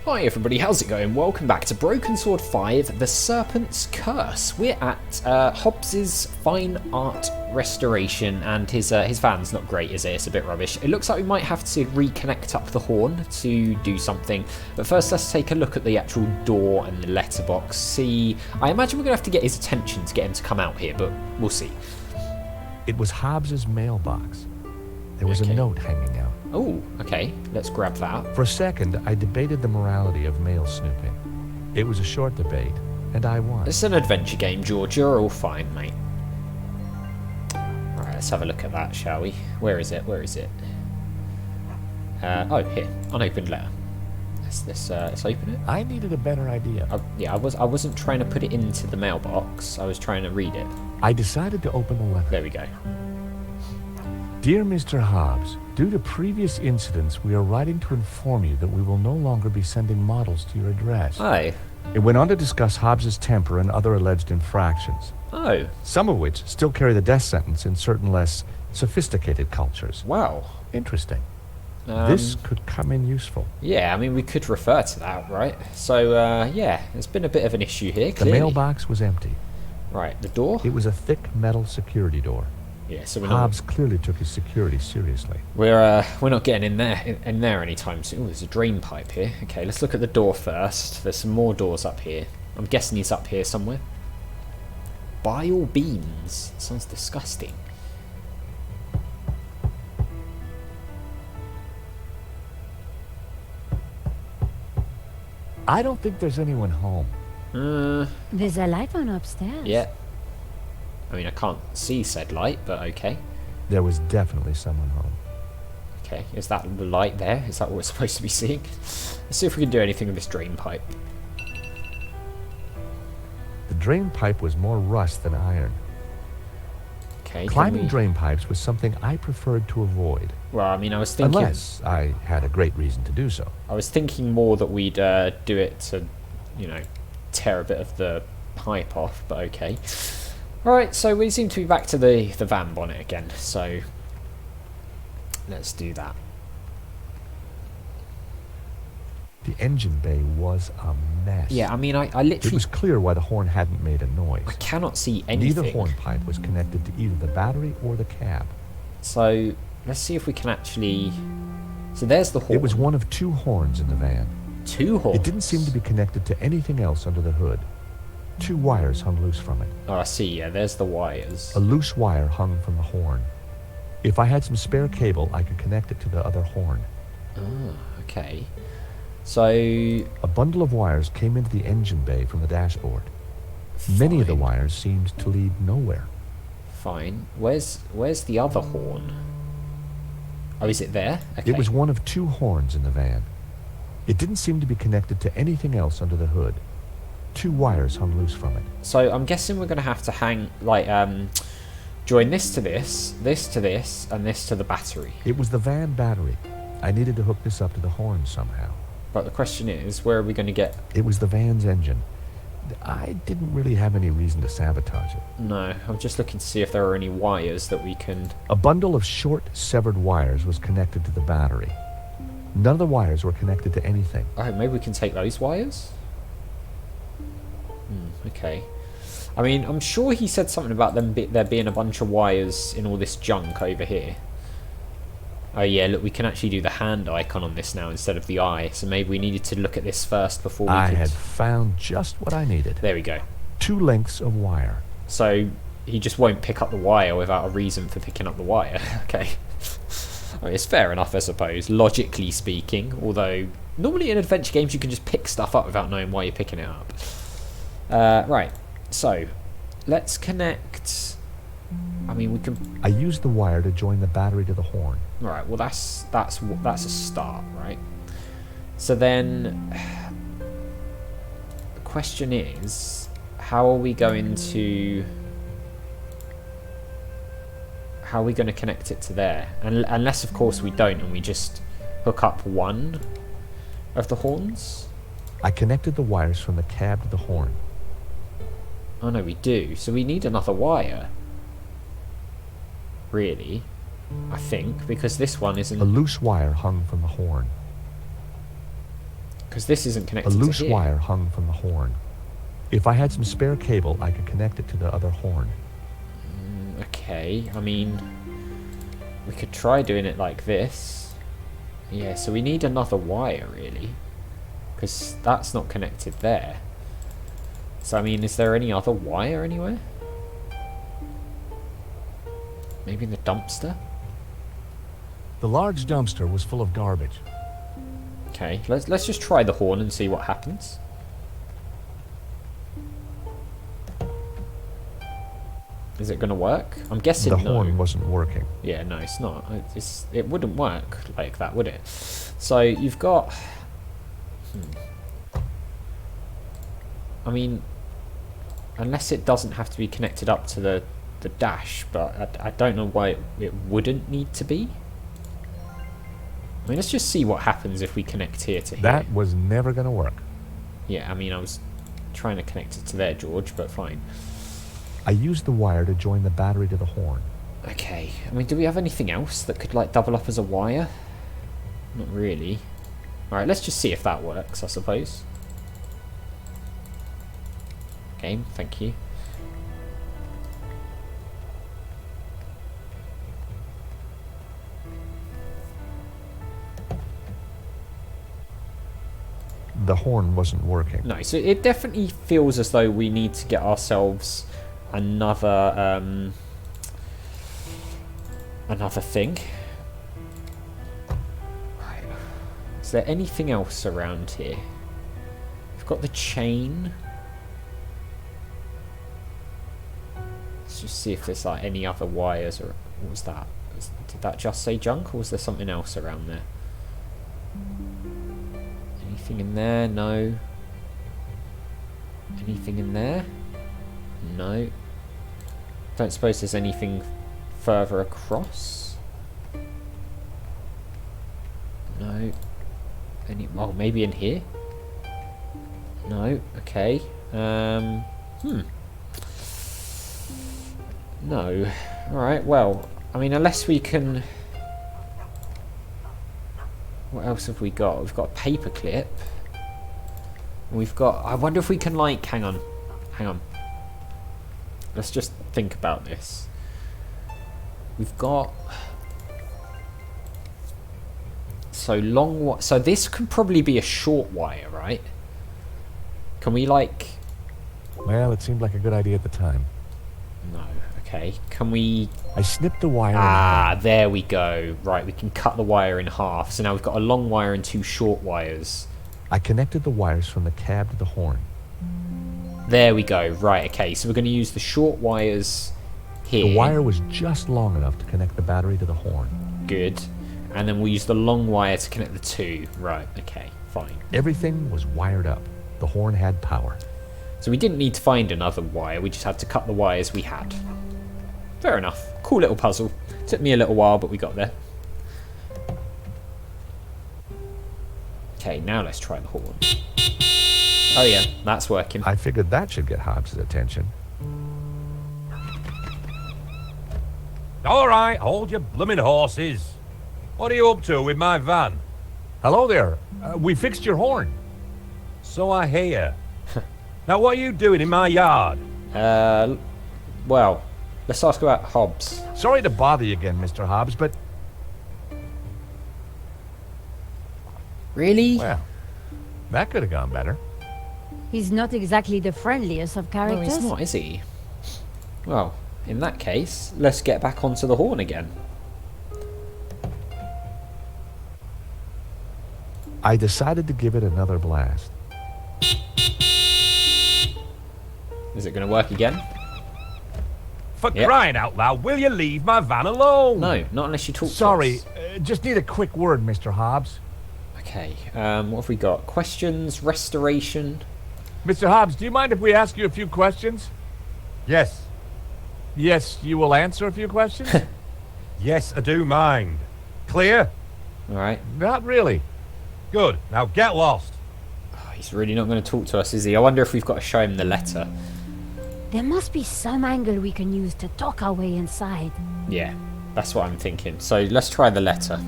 Hi everybody, how's it going? Welcome back to Broken Sword 5, The Serpent's Curse. We're at Hobbs's Fine Art Restoration, and his van's not great, is it? It's a bit rubbish. It looks like we might have to reconnect up the horn to do something. But first, let's take a look at the actual door and the letterbox. See, I imagine we're going to have to get his attention to get him to come out here, but we'll see. It was Hobbs's mailbox. There was a note hanging out. Oh, okay. Let's grab that. For a second, I debated the morality of mail snooping. It was a short debate, and I won. It's an adventure game, George. You're all fine, mate. Right, let's have a look at that, shall we? Where is it? Where is it? Oh, here. Unopened letter. Let's open it. I needed a better idea. Yeah, I wasn't trying to put it into the mailbox. I was trying to read it. I decided to open the letter. There we go. Dear Mr. Hobbs, due to previous incidents, we are writing to inform you that we will no longer be sending models to your address. Oh. It went on to discuss Hobbs's temper and other alleged infractions. Oh. Some of which still carry the death sentence in certain less sophisticated cultures. Wow. Interesting. This could come in useful. Yeah, I mean, we could refer to that, right? So, yeah, there's been a bit of an issue here, clearly. The mailbox was empty. Right, the door? It was a thick metal security door. Yeah, so Hobbs clearly took his security seriously. We're not getting in there anytime soon. Oh, there's a drain pipe here. Okay, let's look at the door first. There's some more doors up here. I'm guessing he's up here somewhere. Bile beans. Sounds disgusting. I don't think there's anyone home. There's a light on upstairs. Yeah. I mean, I can't see said light, but okay. There was definitely someone home. Okay, is that the light there? Is that what we're supposed to be seeing? Let's see if we can do anything with this drain pipe. The drain pipe was more rust than iron. Okay. Climbing drain pipes was something I preferred to avoid. Well, I mean, I was thinking... Unless I had a great reason to do so. I was thinking more that we'd do it to, you know, tear a bit of the pipe off, but okay. Alright, so we seem to be back to the van bonnet again, so let's do that. The engine bay was a mess. Yeah, I mean, I literally... It was clear why the horn hadn't made a noise. I cannot see anything. Neither horn pipe was connected to either the battery or the cab. So, let's see if we can actually... So there's the horn. It was one of two horns in the van. Two horns? It didn't seem to be connected to anything else under the hood. Two wires hung loose from it. Oh, I see, yeah, there's the wires. A loose wire hung from the horn. If I had some spare cable, I could connect it to the other horn. Oh, okay. So... A bundle of wires came into the engine bay from the dashboard. Many of the wires seemed to lead nowhere. Fine. Where's the other horn? Oh, is it there? Okay. It was one of two horns in the van. It didn't seem to be connected to anything else under the hood. Two wires hung loose from it. So I'm guessing we're going to have to hang, like, join this to this, and this to the battery. It was the van battery. I needed to hook this up to the horn somehow. But the question is, where are we going to get... It was the van's engine. I didn't really have any reason to sabotage it. No, I'm just looking to see if there are any wires that we can... A bundle of short, severed wires was connected to the battery. None of the wires were connected to anything. Oh, maybe we can take those wires? Okay. I mean, I'm sure he said something about there being a bunch of wires in all this junk over here. Oh yeah, look, we can actually do the hand icon on this now instead of the eye. So maybe we needed to look at this first before we I could... had found just what I needed. There we go. Two lengths of wire. So he just won't pick up the wire without a reason for picking up the wire. Okay. I mean, it's fair enough, I suppose, logically speaking. Although, normally in adventure games you can just pick stuff up without knowing why you're picking it up. Right, so let's connect. I mean, we can. I used the wire to join the battery to the horn. Right. Well, that's a start, right? So then, the question is, how are we going to connect it to there? And unless, of course, we don't, and we just hook up one of the horns. I connected the wires from the cab to the horn. Oh no, we do. So we need another wire. Really, I think, because this one isn't... A loose wire hung from the horn. Because this isn't A connected to loose here. wire hung from the horn. If I had some spare cable, I could connect it to the other horn. Okay, I mean, we could try doing it like this. Yeah, so we need another wire, really. Because that's not connected there. So, I mean, is there any other wire anywhere? Maybe in the dumpster? The large dumpster was full of garbage. Okay, let's just try the horn and see what happens. Is it going to work? I'm guessing The no. horn wasn't working. Yeah, no, it's not. It wouldn't work like that, would it? So you've got... I mean, unless it doesn't have to be connected up to the dash, but I don't know why it wouldn't need to be. I mean, let's just see what happens if we connect here to here. That was never going to work. Yeah, I mean, I was trying to connect it to there, George, but fine. I used the wire to join the battery to the horn. Okay, I mean, do we have anything else that could, like, double up as a wire? Not really. Alright, let's just see if that works, I suppose. Game, thank you. The horn wasn't working. No, so it definitely feels as though we need to get ourselves another another thing. Right. Is there anything else around here? We've got the chain. Let's just see if there's like any other wires, or what was that? Did that just say junk, or was there something else around there? Anything in there? No. Anything in there? No. Don't suppose there's anything further across? No. Oh, maybe in here? No. Okay. No. Alright, well, I mean, unless we can... What else have we got? We've got a paper clip. We've got... I wonder if we can, like... Hang on. Let's just think about this. We've got... So this could probably be a short wire, right? Can we, like... Well, it seemed like a good idea at the time. No. Okay. Can we... I snipped the wire. Ah, there we go. Right, we can cut the wire in half. So now we've got a long wire and two short wires. I connected the wires from the cab to the horn. There we go. Right, okay. So we're going to use the short wires here. The wire was just long enough to connect the battery to the horn. Good. And then we'll use the long wire to connect the two. Right, okay. Fine. Everything was wired up. The horn had power. So we didn't need to find another wire. We just had to cut the wires we had. Fair enough. Cool little puzzle. Took me a little while, but we got there. Okay, now let's try the horn. Oh yeah, that's working. I figured that should get Hobbs' attention. All right, hold your blooming horses. What are you up to with my van? Hello there. We fixed your horn. So I hear. Now, what are you doing in my yard? Well, let's ask about Hobbs. Sorry to bother you again, Mr. Hobbs, but... Really? Well, that could have gone better. He's not exactly the friendliest of No, characters. he's not, is he? Well, in that case, let's get back onto the horn again. I decided to give it another blast. Is it going to work again? For Yep. crying out loud, will you leave my van alone? No, not unless you talk Sorry, to us. just need a quick word, Mr. Hobbs. Okay, what have we got? Questions, restoration. Mr. Hobbs, do you mind if we ask you a few questions? Yes. Yes, you will answer a few questions? Yes, I do mind. Clear? Alright. Not really. Good. Now get lost. Oh, he's really not going to talk to us, is he? I wonder if we've got to show him the letter. There must be some angle we can use to talk our way inside. Yeah, that's what I'm thinking. So let's try the letter.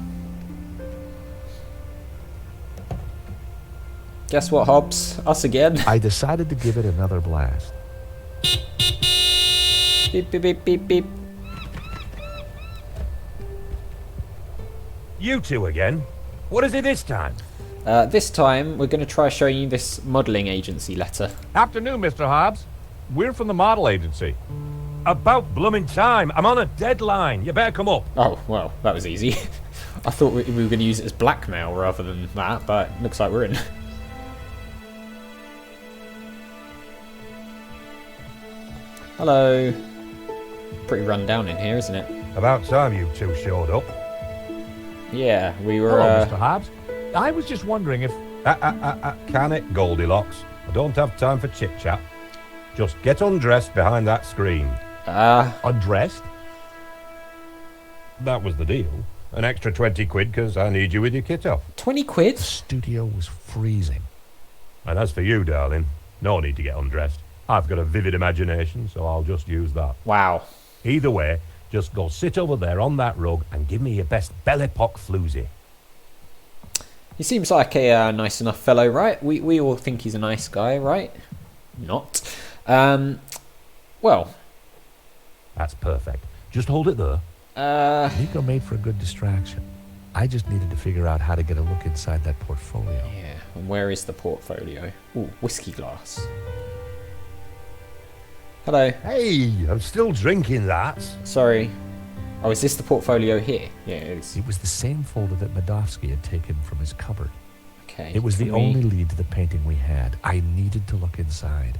Guess what, Hobbs? Us again. I decided to give it another blast. Beep, beep, beep, beep, beep. You two again? What is it this time? This time, we're going to try showing you this modelling agency letter. Afternoon, Mr. Hobbs. We're from the model agency. About blooming time. I'm on a deadline. You better come up. Oh, well, that was easy. I thought we were going to use it as blackmail rather than that, but looks like we're in. Hello. Pretty run down in here, isn't it? About time you two showed up. Yeah, we were... Hello, Mr. Hobbs. I was just wondering if... Can it, Goldilocks? I don't have time for chit-chat. Just get undressed behind that screen. Undressed? That was the deal. An extra 20 quid because I need you with your kit off. 20 quid? The studio was freezing. And as for you, darling, no need to get undressed. I've got a vivid imagination, so I'll just use that. Wow. Either way, just go sit over there on that rug and give me your best belly pock floozy. He seems like a nice enough fellow, right? We all think he's a nice guy, right? Not. Well. That's perfect. Just hold it there. Nico made for a good distraction. I just needed to figure out how to get a look inside that portfolio. Yeah, and where is the portfolio? Ooh, whiskey glass. Hello. Hey, I'm still drinking that. Sorry. Oh, is this the portfolio here? Yeah, it is. It was the same folder that Medovsky had taken from his cupboard. Okay. It was the can we- only lead to the painting we had. I needed to look inside.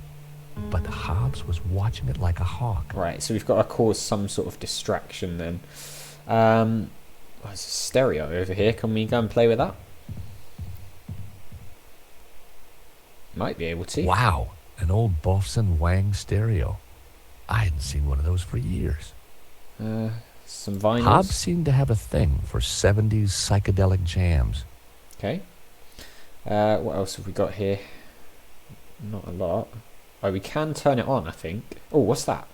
But Hobbs was watching it like a hawk. Right, so we've got to cause some sort of distraction then. There's a stereo over here. Can we go and play with that? Might be able to. Wow, an old Bofson Wang stereo. I hadn't seen one of those for years. Some vinyls. Hobbs seemed to have a thing for 70s psychedelic jams. Okay. What else have we got here? Not a lot. Oh, we can turn it on, I think. Oh, what's that?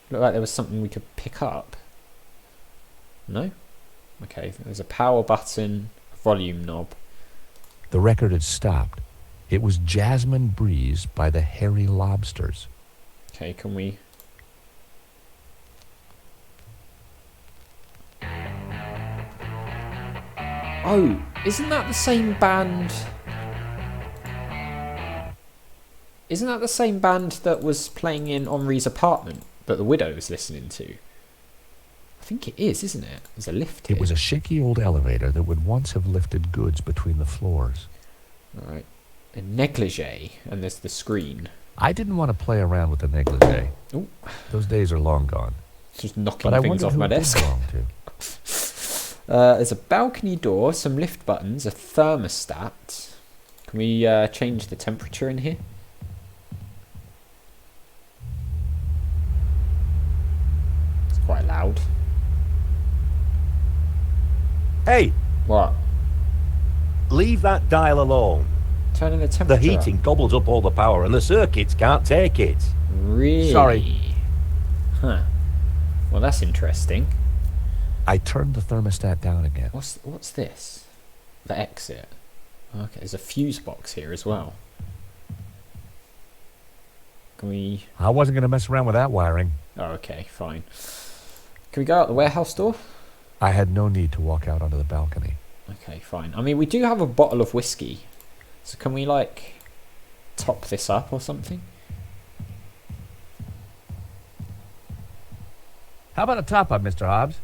Looked like there was something we could pick up. No? Okay, there's a power button, a volume knob. The record had stopped. It was Jasmine Breeze by the Hairy Lobsters. Okay, can we... Oh, isn't that the same band... Isn't that the same band that was playing in Henri's apartment that the widow was listening to? I think it is, isn't it? There's a lift here. It was a shaky old elevator that would once have lifted goods between the floors. Alright. A negligee, and there's the screen. I didn't want to play around with the negligee. Ooh. Those days are long gone. Just knocking But I things wondered off who my it did desk. belong to. There's a balcony door, some lift buttons, a thermostat. Can we change the temperature in here? It's quite loud. Hey, What? leave that dial alone. Turning the The temperature heating gobbles up all the power and the circuits can't take it. up. Really? Sorry. Huh. Well, that's interesting. I turned the thermostat down again. What's this? The exit. Okay, there's a fuse box here as well. Can we... I wasn't going to mess around with that wiring. Oh, okay, fine. Can we go out the warehouse door? I had no need to walk out onto the balcony. Okay, fine. I mean, we do have a bottle of whiskey. So can we, like, top this up or something? How about a top-up, Mr. Hobbs?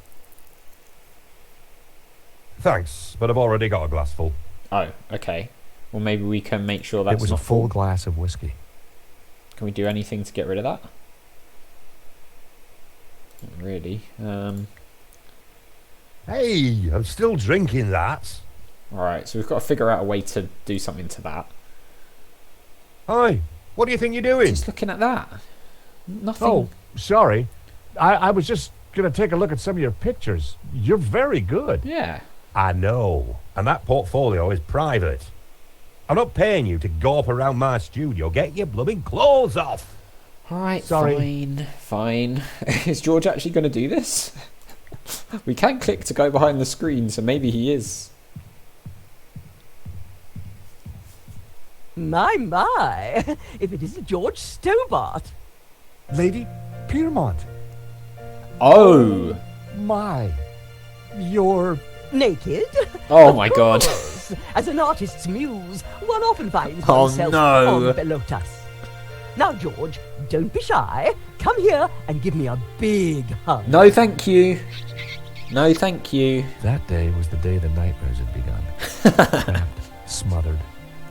Thanks, but I've already got a glass full. Oh, okay. Well, maybe we can make sure that's It was a not full glass of whiskey. Can we do anything to get rid of that? Not really. Hey, I'm still drinking that. Alright, so we've got to figure out a way to do something to that. Hi, what do you think you're doing? Just looking at that. Nothing. Oh, sorry. I was just going to take a look at some of your pictures. You're very good. Yeah. I know, and that portfolio is private. I'm not paying you to gawp around my studio. Get your blooming clothes off. Alright, Sorry. fine. Is George actually going to do this? We can click to go behind the screen, so maybe he is. My, if it isn't George Stobart. Lady Piermont. Oh. My. You're... Naked? Oh my god. Course. As an artist's muse, one often finds Oh, oneself no. on Pelotas. Now, George, don't be shy. Come here and give me a big hug. No, thank you. No, thank you. That day was the day the nightmares had begun. Trapped, smothered,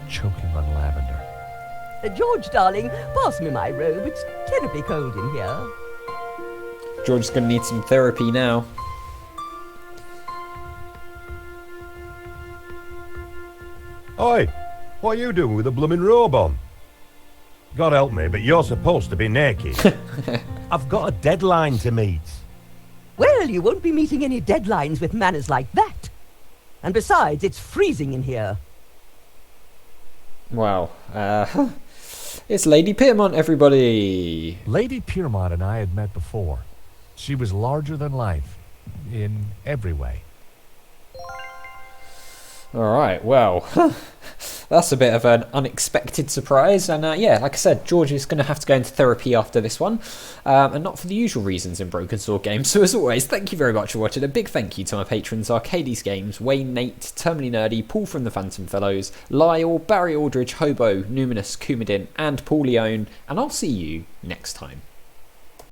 choking on lavender. George, darling, pass me my robe. It's terribly cold in here. George's gonna need some therapy now. Oi, what are you doing with a blooming robe on? God help me, but you're supposed to be naked. I've got a deadline to meet. Well, you won't be meeting any deadlines with manners like that. And besides, it's freezing in here. Wow. It's Lady Piermont, everybody. Lady Piermont and I had met before. She was larger than life, in every way. Alright, well, that's a bit of an unexpected surprise. And yeah, like I said, George is going to have to go into therapy after this one. And not for the usual reasons in Broken Sword games. So as always, thank you very much for watching. A big thank you to my patrons, Arcades Games, Wayne, Nate, Terminally Nerdy, Paul from the Phantom Fellows, Lyle, Barry Aldridge, Hobo, Numinous, Kumadin, and Paul Leone. And I'll see you next time.